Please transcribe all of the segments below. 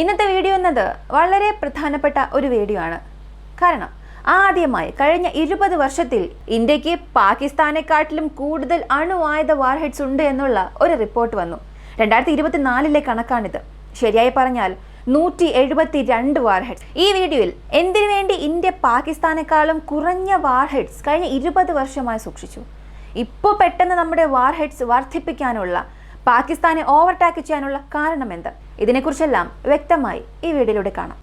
ഇന്നത്തെ വീഡിയോ എന്നത് വളരെ പ്രധാനപ്പെട്ട ഒരു വീഡിയോ ആണ്. കാരണം ആദ്യമായി കഴിഞ്ഞ 20 വർഷത്തിൽ ഇന്ത്യക്ക് പാകിസ്ഥാനെക്കാട്ടിലും കൂടുതൽ അണുവായുധ വാർഹെഡ്സ് ഉണ്ട് എന്നുള്ള ഒരു റിപ്പോർട്ട് വന്നു. 2024 കണക്കാണിത്. ശരിയായി പറഞ്ഞാൽ 172 വാർഹെഡ്സ്. ഈ വീഡിയോയിൽ എന്തിനു വേണ്ടി ഇന്ത്യ പാകിസ്ഥാനെക്കാളും കുറഞ്ഞ വാർഹെഡ്സ് കഴിഞ്ഞ 20 വർഷമായി സൂക്ഷിച്ചു, ഇപ്പോൾ പെട്ടെന്ന് നമ്മുടെ വാർഹെഡ്സ് വർദ്ധിപ്പിക്കാനുള്ള, പാകിസ്ഥാനെ ഓവർടേക്ക് ചെയ്യാനുള്ള കാരണം എന്ത്, ഇതിനെക്കുറിച്ചെല്ലാം വ്യക്തമായി ഈ വീഡിയോയിലൂടെ കാണാം.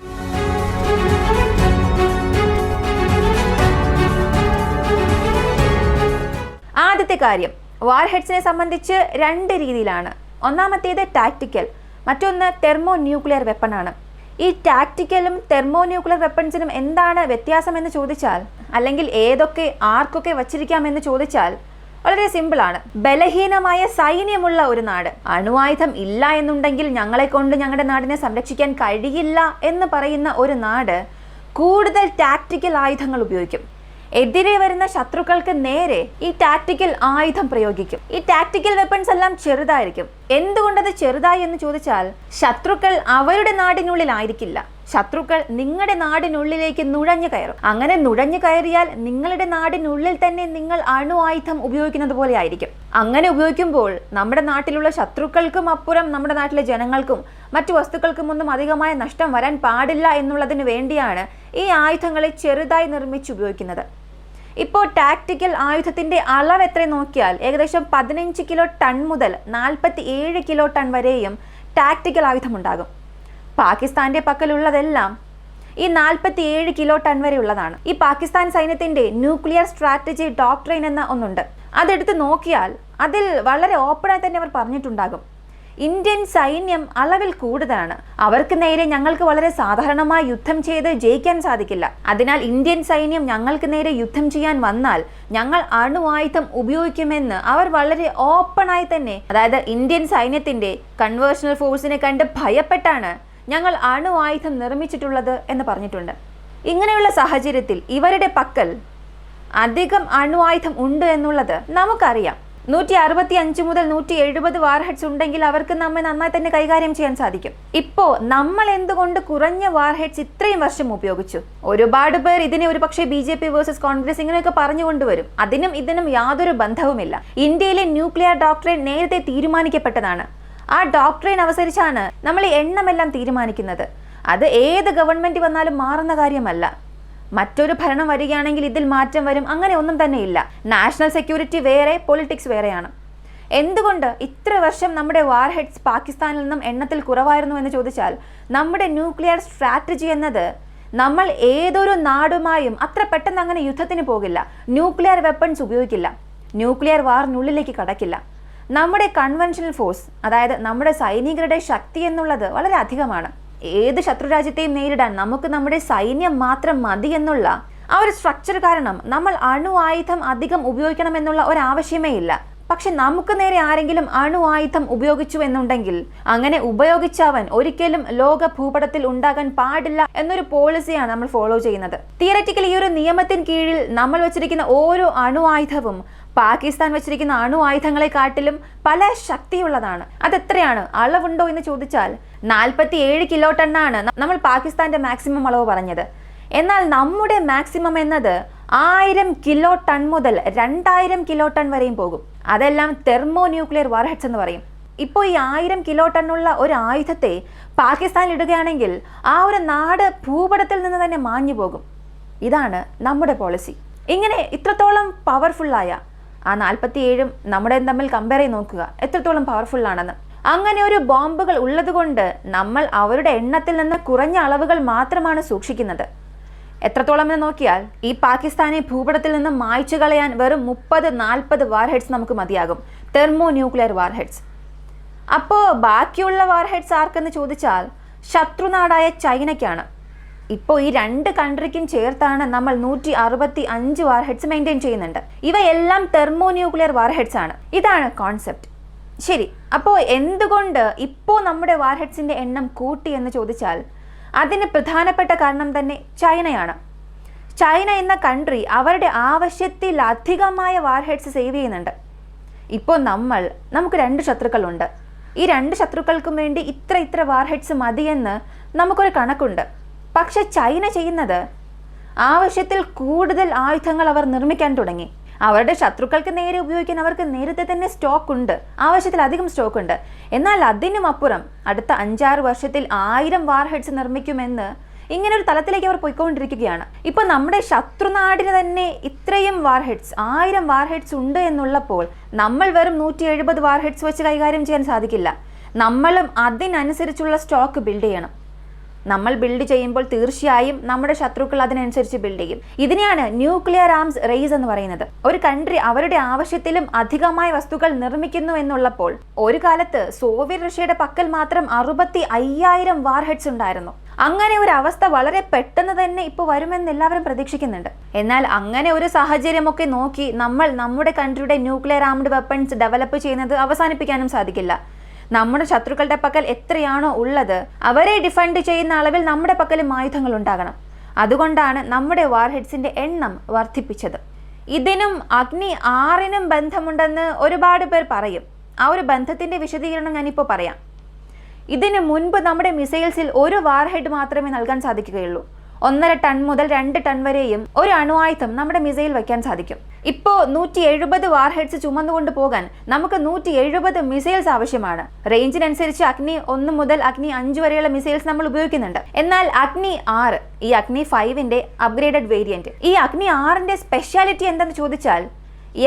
ആദ്യത്തെ കാര്യം, വാർഹെഡ്സിനെ സംബന്ധിച്ച് 2 രീതിയിലാണ്. ഒന്നാമത്തേത് ടാക്ടിക്കൽ, മറ്റൊന്ന് തെർമോ ന്യൂക്ലിയർ വെപ്പൺ ആണ്. ഈ ടാക്ടിക്കലും തെർമോ ന്യൂക്ലിയർ വെപ്പൺസിനും എന്താണ് വ്യത്യാസം എന്ന് ചോദിച്ചാൽ, അല്ലെങ്കിൽ ഏതൊക്കെ ആർക്കൊക്കെ വച്ചിരിക്കാമെന്ന് ചോദിച്ചാൽ വളരെ സിമ്പിളാണ്. ബലഹീനമായ സൈന്യമുള്ള ഒരു നാട്, അണുവായുധം ഇല്ല എന്നുണ്ടെങ്കിൽ ഞങ്ങളെ കൊണ്ട് ഞങ്ങളുടെ നാടിനെ സംരക്ഷിക്കാൻ കഴിയില്ല എന്ന് പറയുന്ന ഒരു നാട് കൂടുതൽ ടാക്ടിക്കൽ ആയുധങ്ങൾ ഉപയോഗിക്കും. എതിരെ വരുന്ന ശത്രുക്കൾക്ക് നേരെ ഈ ടാക്ടിക്കൽ ആയുധം പ്രയോഗിക്കും. ഈ ടാക്ടിക്കൽ വെപ്പൺസ് എല്ലാം ചെറുതായിരിക്കും. എന്തുകൊണ്ടത് ചെറുതായി എന്ന് ചോദിച്ചാൽ, ശത്രുക്കൾ അവരുടെ നാടിനുള്ളിലായിരിക്കില്ല, ശത്രുക്കൾ നിങ്ങളുടെ നാടിനുള്ളിലേക്ക് നുഴഞ്ഞു കയറും. അങ്ങനെ നുഴഞ്ഞു കയറിയാൽ നിങ്ങളുടെ നാടിനുള്ളിൽ തന്നെ നിങ്ങൾ അണു ആയുധം ഉപയോഗിക്കുന്നത് പോലെ ആയിരിക്കും. അങ്ങനെ ഉപയോഗിക്കുമ്പോൾ നമ്മുടെ നാട്ടിലുള്ള ശത്രുക്കൾക്കും അപ്പുറം നമ്മുടെ നാട്ടിലെ ജനങ്ങൾക്കും മറ്റു വസ്തുക്കൾക്കും ഒന്നും അധികമായ നഷ്ടം വരാൻ പാടില്ല എന്നുള്ളതിന് വേണ്ടിയാണ് ഈ ആയുധങ്ങളെ ചെറുതായി നിർമ്മിച്ച് ഉപയോഗിക്കുന്നത്. ഇപ്പോൾ ടാക്ടിക്കൽ ആയുധത്തിന്റെ അളവ് എത്ര നോക്കിയാൽ ഏകദേശം 15 കിലോ ടൺ മുതൽ 47 കിലോ ടൺ വരെയും ടാക്ടിക്കൽ ആയുധമുണ്ടാകും. പാകിസ്ഥാന്റെ പക്കലുള്ളതെല്ലാം ഈ 47 കിലോ ടൺ വരെ ഉള്ളതാണ്. ഈ പാകിസ്ഥാൻ സൈന്യത്തിന്റെ ന്യൂക്ലിയർ സ്ട്രാറ്റജി ഡോക്ട്രൈൻ എന്ന ഒന്നുണ്ട്. അതെടുത്ത് നോക്കിയാൽ അതിൽ വളരെ ഓപ്പണായി തന്നെ അവർ പറഞ്ഞിട്ടുണ്ടാകും, ഇന്ത്യൻ സൈന്യം അളവിൽ കൂടുതലാണ്, അവർക്ക് നേരെ ഞങ്ങൾക്ക് വളരെ സാധാരണമായി യുദ്ധം ചെയ്ത് ജയിക്കാൻ സാധിക്കില്ല. അതിനാൽ ഇന്ത്യൻ സൈന്യം ഞങ്ങൾക്ക് നേരെ യുദ്ധം ചെയ്യാൻ വന്നാൽ ഞങ്ങൾ അണുവായുധം ഉപയോഗിക്കുമെന്ന് അവർ വളരെ ഓപ്പണായി തന്നെ, അതായത് ഇന്ത്യൻ സൈന്യത്തിന്റെ കൺവേർഷണൽ ഫോഴ്സിനെ കണ്ട് ഭയപ്പെട്ടാണ് ഞങ്ങൾ അണുവായുധം നിർമ്മിച്ചിട്ടുള്ളത് എന്ന് പറഞ്ഞിട്ടുണ്ട്. ഇങ്ങനെയുള്ള സാഹചര്യത്തിൽ ഇവരുടെ പക്കൽ അധികം അണുവായുധം ഉണ്ട് എന്നുള്ളത് നമുക്കറിയാം. 165 മുതൽ 170 വാർഹെഡ്സ് ഉണ്ടെങ്കിൽ അവർക്ക് നമ്മെ നന്നായി തന്നെ കൈകാര്യം ചെയ്യാൻ സാധിക്കും. ഇപ്പോൾ നമ്മൾ എന്തുകൊണ്ട് കുറഞ്ഞ വാർഹെഡ്സ് ഇത്രയും വർഷം ഉപയോഗിച്ചു? ഒരുപാട് പേർ ഇതിനെ ഒരു പക്ഷേ BJP വേഴ്സസ് കോൺഗ്രസ് ഇങ്ങനെയൊക്കെ പറഞ്ഞുകൊണ്ടുവരും. അതിനും ഇതിനും യാതൊരു ബന്ധവുമില്ല. ഇന്ത്യയിലെ ന്യൂക്ലിയർ ഡോക്ട്രൈൻ നേരത്തെ തീരുമാനിക്കപ്പെട്ടതാണ്. ആ ഡോക്ട്രൈൻ അനുസരിച്ചാണ് നമ്മൾ ഈ എണ്ണമെല്ലാം തീരുമാനിക്കുന്നത്. അത് ഏത് ഗവൺമെന്റ് വന്നാലും മാറുന്ന കാര്യമല്ല. മറ്റൊരു ഭരണം വരികയാണെങ്കിൽ ഇതിൽ മാറ്റം വരും, അങ്ങനെ ഒന്നും തന്നെ ഇല്ല. നാഷണൽ സെക്യൂരിറ്റി വേറെ, പൊളിറ്റിക്സ് വേറെയാണ്. എന്തുകൊണ്ട് ഇത്ര വർഷം നമ്മുടെ വാർഹെഡ്സ് പാകിസ്ഥാനിൽ നിന്നും എണ്ണത്തിൽ കുറവായിരുന്നു എന്ന് ചോദിച്ചാൽ, നമ്മുടെ ന്യൂക്ലിയർ സ്ട്രാറ്റജി എന്നത് നമ്മൾ ഏതൊരു നാടുമായും അത്ര പെട്ടെന്ന് അങ്ങനെ യുദ്ധത്തിന് പോകില്ല, ന്യൂക്ലിയർ വെപ്പൺസ് ഉപയോഗിക്കില്ല, ന്യൂക്ലിയർ വാറിനുള്ളിലേക്ക് കടക്കില്ല. നമ്മുടെ കൺവെൻഷണൽ ഫോഴ്സ്, അതായത് നമ്മുടെ സൈനികരുടെ ശക്തി എന്നുള്ളത് വളരെ അധികമാണ്. ഏത് ശത്രുരാജ്യത്തെയും നേരിടാൻ നമുക്ക് നമ്മുടെ സൈന്യം മാത്രം മതി എന്നുള്ള ആ ഒരു സ്ട്രക്ചർ കാരണം നമ്മൾ അണു ആയുധം അധികം ഉപയോഗിക്കണമെന്നുള്ള ഒരാവശ്യമേ ഇല്ല. പക്ഷെ നമുക്ക് നേരെ ആരെങ്കിലും അണു ആയുധം ഉപയോഗിച്ചു എന്നുണ്ടെങ്കിൽ അങ്ങനെ ഉപയോഗിച്ചവൻ ഒരിക്കലും ലോക ഭൂപടത്തിൽ ഉണ്ടാകാൻ പാടില്ല എന്നൊരു പോളിസിയാണ് നമ്മൾ ഫോളോ ചെയ്യുന്നത്. തിയററ്റിക്കലി ഈ ഒരു നിയമത്തിന് കീഴിൽ നമ്മൾ വെച്ചിരിക്കുന്ന ഓരോ അണു ആയുധവും പാകിസ്ഥാൻ വെച്ചിരിക്കുന്ന അണു ആയുധങ്ങളെക്കാട്ടിലും പല ശക്തിയുള്ളതാണ്. അതെത്രയാണ്, അളവുണ്ടോ എന്ന് ചോദിച്ചാൽ 47 കിലോ ടണ്ണാണ് നമ്മൾ പാകിസ്ഥാന്റെ മാക്സിമം അളവ് പറഞ്ഞത്. എന്നാൽ നമ്മുടെ മാക്സിമം എന്നത് 1000 കിലോ ടൺ മുതൽ 2000 കിലോ ടൺ വരെയും പോകും. അതെല്ലാം തെർമോ ന്യൂക്ലിയർ വാർഹെഡ്സ് എന്ന് പറയും. ഇപ്പോൾ ഈ 1000 കിലോ ടണ്ണുള്ള ഒരു ആയുധത്തെ പാകിസ്ഥാനിൽ ഇടുകയാണെങ്കിൽ ആ ഒരു നാട് ഭൂപടത്തിൽ നിന്ന് തന്നെ മാഞ്ഞു പോകും. ഇതാണ് നമ്മുടെ പോളിസി. ഇങ്ങനെ ഇത്രത്തോളം പവർഫുള്ളായ ആ 47ഉം നമ്മുടെ തമ്മിൽ കമ്പയർ ചെയ്ത് നോക്കുക എത്രത്തോളം പവർഫുൾ ആണെന്ന്. അങ്ങനെ ഒരു ബോംബുകൾ ഉള്ളതുകൊണ്ട് നമ്മൾ അവരുടെ എണ്ണത്തിൽ നിന്ന് കുറഞ്ഞ അളവുകൾ മാത്രമാണ് സൂക്ഷിക്കുന്നത്. എത്രത്തോളം എന്ന് നോക്കിയാൽ ഈ പാകിസ്ഥാനെ ഭൂപടത്തിൽ നിന്ന് മായ്ച്ചു കളയാൻ വെറും 30-40 വാർഹെഡ്സ് നമുക്ക് മതിയാകും, തെർമോ ന്യൂക്ലിയർ വാർഹെഡ്സ്. അപ്പോൾ ബാക്കിയുള്ള വാർഹെഡ്സ് ആർക്കെന്ന് ചോദിച്ചാൽ ശത്രുനാടായ ചൈനയ്ക്കാണ്. ഇപ്പോൾ ഈ 2 കൺട്രിക്കും ചേർത്താണ് നമ്മൾ 165 വാർഹെഡ്സ് മെയിൻറ്റെയിൻ ചെയ്യുന്നുണ്ട്. ഇവയെല്ലാം തെർമോ ന്യൂക്ലിയർ വാർഹെഡ്സ് ആണ്. ഇതാണ് കോൺസെപ്റ്റ്. ശരി, അപ്പോൾ എന്തുകൊണ്ട് ഇപ്പോൾ നമ്മുടെ വാർഹെഡ്സിന്റെ എണ്ണം കൂട്ടി എന്ന് ചോദിച്ചാൽ അതിന് പ്രധാനപ്പെട്ട കാരണം തന്നെ ചൈനയാണ്. ചൈന എന്ന കൺട്രി അവരുടെ ആവശ്യത്തിലധികമായ വാർഹെഡ്സ് സേവ് ചെയ്യുന്നുണ്ട്. ഇപ്പോൾ നമുക്ക് 2 ശത്രുക്കളുണ്ട്. ഈ രണ്ട് ശത്രുക്കൾക്കും വേണ്ടി ഇത്ര വാർഹെഡ്സ് മതിയെന്ന് നമുക്കൊരു കണക്കുണ്ട്. പക്ഷെ ചൈന ചെയ്യുന്നത് ആവശ്യത്തിൽ കൂടുതൽ ആയുധങ്ങൾ അവർ നിർമ്മിക്കാൻ തുടങ്ങി. അവരുടെ ശത്രുക്കൾക്ക് നേരെ ഉപയോഗിക്കാൻ അവർക്ക് നേരത്തെ തന്നെ സ്റ്റോക്ക് ഉണ്ട്, ആവശ്യത്തിലധികം സ്റ്റോക്ക് ഉണ്ട്. എന്നാൽ അതിനും അപ്പുറം അടുത്ത 5-6 വർഷത്തിൽ 1000 വാർഹെഡ്സ് നിർമ്മിക്കുമെന്ന് ഇങ്ങനെ ഒരു തലത്തിലേക്ക് അവർ പോയിക്കൊണ്ടിരിക്കുകയാണ്. ഇപ്പൊ നമ്മുടെ ശത്രുനാടിന് തന്നെ ഇത്രയും വാർഹെഡ്സ് 1000 വാർഹെഡ്സ് ഉണ്ട് എന്നുള്ളപ്പോൾ നമ്മൾ വെറും 170 വാർഹെഡ്സ് വെച്ച് കൈകാര്യം ചെയ്യാൻ സാധിക്കില്ല. നമ്മളും അതിനനുസരിച്ചുള്ള സ്റ്റോക്ക് ബിൽഡ് ചെയ്യണം. നമ്മൾ ബിൽഡ് ചെയ്യുമ്പോൾ തീർച്ചയായും നമ്മുടെ ശത്രുക്കൾ അതിനനുസരിച്ച് ബിൽഡ് ചെയ്യും. ഇതിനെയാണ് ന്യൂക്ലിയർ ആംസ് റേസ് എന്ന് പറയുന്നത്. ഒരു കൺട്രി അവരുടെ ആവശ്യത്തിലും അധികമായ വസ്തുക്കൾ നിർമ്മിക്കുന്നു എന്നുള്ളപ്പോൾ ഒരു കാലത്ത് സോവിയറ്റ് റഷ്യയുടെ പക്കൽ മാത്രം 65,000 വാർഹെഡ്സ് ഉണ്ടായിരുന്നു. അങ്ങനെ ഒരു അവസ്ഥ വളരെ പെട്ടെന്ന് തന്നെ ഇപ്പോൾ വരുമെന്ന് എല്ലാവരും പ്രതീക്ഷിക്കുന്നുണ്ട്. എന്നാൽ അങ്ങനെ ഒരു സാഹചര്യമൊക്കെ നോക്കി നമ്മൾ നമ്മുടെ കൺട്രിയുടെ ന്യൂക്ലിയർ ആംഡ് വെപ്പൺസ് ഡെവലപ്പ് ചെയ്യുന്നത് അവസാനിപ്പിക്കാനും സാധിക്കില്ല. നമ്മുടെ ശത്രുക്കളുടെ പക്കൽ എത്രയാണോ ഉള്ളത് അവരെ ഡിഫെൻഡ് ചെയ്യുന്ന അളവിൽ നമ്മുടെ പക്കലും ആയുധങ്ങൾ ഉണ്ടാകണം. അതുകൊണ്ടാണ് നമ്മുടെ വാർഹെഡ്സിന്റെ എണ്ണം വർദ്ധിപ്പിച്ചത്. ഇതിനും അഗ്നി 6നും ബന്ധമുണ്ടെന്ന് ഒരുപാട് പേർ പറയും. ആ ഒരു ബന്ധത്തിന്റെ വിശദീകരണം ഞാനിപ്പോൾ പറയാം. ഇതിനു മുൻപ് നമ്മുടെ മിസൈൽസിൽ ഒരു വാർഹെഡ് മാത്രമേ നൽകാൻ സാധിക്കുകയുള്ളൂ. 1.5 ടൺ മുതൽ 2 ടൺ വരെയും ഒരു അണുവായുധം നമ്മുടെ മിസൈൽ വയ്ക്കാൻ സാധിക്കും. ഇപ്പോൾ 170 വാർഹെഡ്സ് ചുമന്നുകൊണ്ട് പോകാൻ നമുക്ക് 170 മിസൈൽസ് ആവശ്യമാണ്. റേഞ്ചിനനുസരിച്ച് അഗ്നി 1 മുതൽ അഗ്നി 5 വരെയുള്ള മിസൈൽസ് നമ്മൾ ഉപയോഗിക്കുന്നുണ്ട്. എന്നാൽ അഗ്നി 6, ഈ അഗ്നി 5ന്റെ അപ്ഗ്രേഡഡ് വേരിയന്റ്, ഈ അഗ്നി 6ന്റെ സ്പെഷ്യാലിറ്റി എന്തെന്ന് ചോദിച്ചാൽ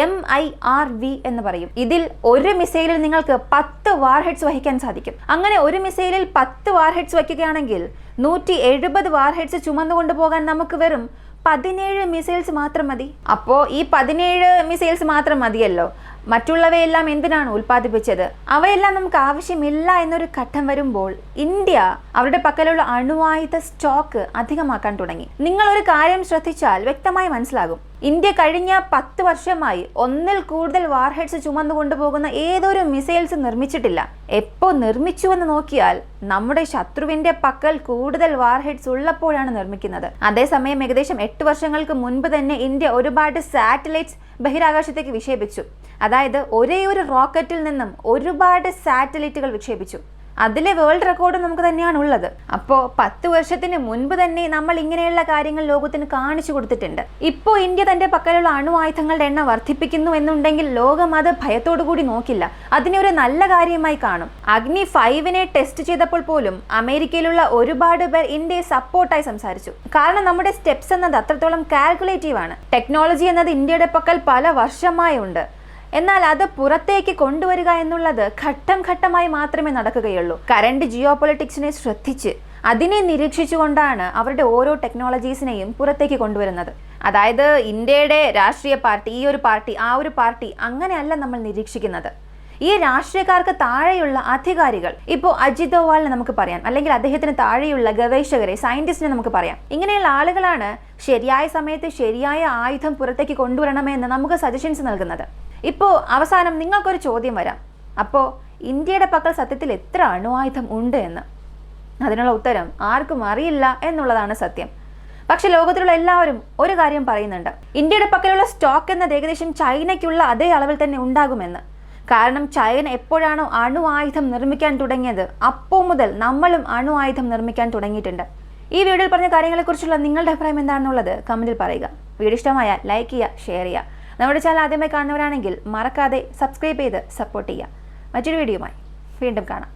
MIRV എന്ന് പറയും. ഇതിൽ ഒരു മിസൈലിൽ നിങ്ങൾക്ക് 10 വാർഹെഡ്സ് വഹിക്കാൻ സാധിക്കും. അങ്ങനെ ഒരു മിസൈലിൽ 10 വാർഹെഡ്സ് വയ്ക്കുകയാണെങ്കിൽ 170 വാർഹെഡ്സ് ചുമന്നുകൊണ്ട് പോകാൻ നമുക്ക് വെറും 17 മിസൈൽസ് മാത്രം മതി. അപ്പോൾ ഈ 17 മിസൈൽസ് മാത്രം മതിയല്ലോ. മറ്റുള്ളവയെല്ലാം എന്തിനാണ് ഉൽപ്പാദിപ്പിച്ചത്? അവയെല്ലാം നമുക്ക് ആവശ്യമില്ല എന്നൊരു ഘട്ടം വരുമ്പോൾ ഇന്ത്യ അവരുടെ പക്കലുള്ള അണുവായുധ സ്റ്റോക്ക് അധികമാക്കാൻ തുടങ്ങി. നിങ്ങൾ ഒരു കാര്യം ശ്രദ്ധിച്ചാൽ വ്യക്തമായി മനസ്സിലാകും. ഇന്ത്യ കഴിഞ്ഞ 10 വർഷമായി 1ൽ കൂടുതൽ വാർഹെഡ്സ് ചുമന്നു കൊണ്ടുപോകുന്ന ഏതൊരു മിസൈൽസ് നിർമ്മിച്ചിട്ടില്ല. എപ്പോൾ നിർമ്മിച്ചുവെന്ന് നോക്കിയാൽ നമ്മുടെ ശത്രുവിന്റെ പക്കൽ കൂടുതൽ വാർഹെഡ്സ് ഉള്ളപ്പോഴാണ് നിർമ്മിക്കുന്നത്. അതേസമയം ഏകദേശം 8 വർഷങ്ങൾക്ക് മുൻപ് തന്നെ ഇന്ത്യ ഒരുപാട് സാറ്റലൈറ്റ്സ് ബഹിരാകാശത്തേക്ക് വിക്ഷേപിച്ചു. അതായത് ഒരേ ഒരു റോക്കറ്റിൽ നിന്നും ഒരുപാട് സാറ്റലൈറ്റുകൾ വിക്ഷേപിച്ചു. അതിലെ വേൾഡ് റെക്കോർഡ് നമുക്ക് തന്നെയാണ് ഉള്ളത്. അപ്പോൾ 10 വർഷത്തിന് മുൻപ് തന്നെ നമ്മൾ ഇങ്ങനെയുള്ള കാര്യങ്ങൾ ലോകത്തിന് കാണിച്ചു കൊടുത്തിട്ടുണ്ട്. ഇപ്പോൾ ഇന്ത്യ തന്റെ പക്കലുള്ള അണുവായുധങ്ങളുടെ എണ്ണം വർദ്ധിപ്പിക്കുന്നു എന്നുണ്ടെങ്കിൽ ലോകം അത് ഭയത്തോടു കൂടി നോക്കില്ല, അതിനെ ഒരു നല്ല കാര്യമായി കാണും. അഗ്നി 5നെ ടെസ്റ്റ് ചെയ്തപ്പോൾ പോലും അമേരിക്കയിലുള്ള ഒരുപാട് പേർ ഇന്ത്യയെ സപ്പോർട്ടായി സംസാരിച്ചു. കാരണം നമ്മുടെ സ്റ്റെപ്സ് എന്നത് അത്രത്തോളം കാൽക്കുലേറ്റീവ് ആണ്. ടെക്നോളജി എന്നത് ഇന്ത്യയുടെ പക്കൽ പല വർഷമായി ഉണ്ട്. എന്നാൽ അത് പുറത്തേക്ക് കൊണ്ടുവരിക എന്നുള്ളത് ഘട്ടം ഘട്ടമായി മാത്രമേ നടക്കുകയുള്ളൂ. കറണ്ട് ജിയോ പൊളിറ്റിക്സിനെ ശ്രദ്ധിച്ച് അതിനെ നിരീക്ഷിച്ചുകൊണ്ടാണ് അവരുടെ ഓരോ ടെക്നോളജീസിനെയും പുറത്തേക്ക് കൊണ്ടുവരുന്നത്. അതായത് ഇന്ത്യയുടെ രാഷ്ട്രീയ പാർട്ടി, ഈ ഒരു പാർട്ടി, ആ ഒരു പാർട്ടി, അങ്ങനെയല്ല നമ്മൾ നിരീക്ഷിക്കുന്നത്. ഈ രാഷ്ട്രീയക്കാർക്ക് താഴെയുള്ള അധികാരികൾ, ഇപ്പോൾ അജിത് ഡോവാളിനെ നമുക്ക് പറയാം, അല്ലെങ്കിൽ അദ്ദേഹത്തിന് താഴെയുള്ള ഗവേഷകരെ, സയന്റിസ്റ്റിനെ നമുക്ക് പറയാം. ഇങ്ങനെയുള്ള ആളുകളാണ് ശരിയായ സമയത്ത് ശരിയായ ആയുധം പുറത്തേക്ക് കൊണ്ടുവരണമെന്ന് നമുക്ക് സജഷൻസ് നൽകുന്നത്. ഇപ്പോൾ അവസാനം നിങ്ങൾക്കൊരു ചോദ്യം വരാം, അപ്പോൾ ഇന്ത്യയുടെ പക്കൽ സത്യത്തിൽ എത്ര അണുവായുധം ഉണ്ട് എന്ന്. അതിനുള്ള ഉത്തരം ആർക്കും അറിയില്ല എന്നുള്ളതാണ് സത്യം. പക്ഷെ ലോകത്തിലുള്ള എല്ലാവരും ഒരു കാര്യം പറയുന്നുണ്ട്, ഇന്ത്യയുടെ പക്കലുള്ള സ്റ്റോക്ക് എന്നത് ഏകദേശം ചൈനയ്ക്കുള്ള അതേ അളവിൽ തന്നെ ഉണ്ടാകുമെന്ന്. കാരണം ചൈന എപ്പോഴാണോ അണുവായുധം നിർമ്മിക്കാൻ തുടങ്ങിയത് അപ്പോൾ മുതൽ നമ്മളും അണുവായുധം നിർമ്മിക്കാൻ തുടങ്ങിയിട്ടുണ്ട്. ഈ വീഡിയോയിൽ പറഞ്ഞ കാര്യങ്ങളെക്കുറിച്ചുള്ള നിങ്ങളുടെ അഭിപ്രായം എന്താണെന്നുള്ളത് കമന്റിൽ പറയുക. വീഡിയോ ഇഷ്ടമായാൽ ലൈക്ക് ചെയ്യുക, ഷെയർ ചെയ്യുക. നമ്മുടെ ചാനൽ ആദ്യമായി കാണുന്നവരാണെങ്കിൽ മറക്കാതെ സബ്സ്ക്രൈബ് ചെയ്ത് സപ്പോർട്ട് ചെയ്യുക. മറ്റൊരു വീഡിയോയുമായി വീണ്ടും കാണാം.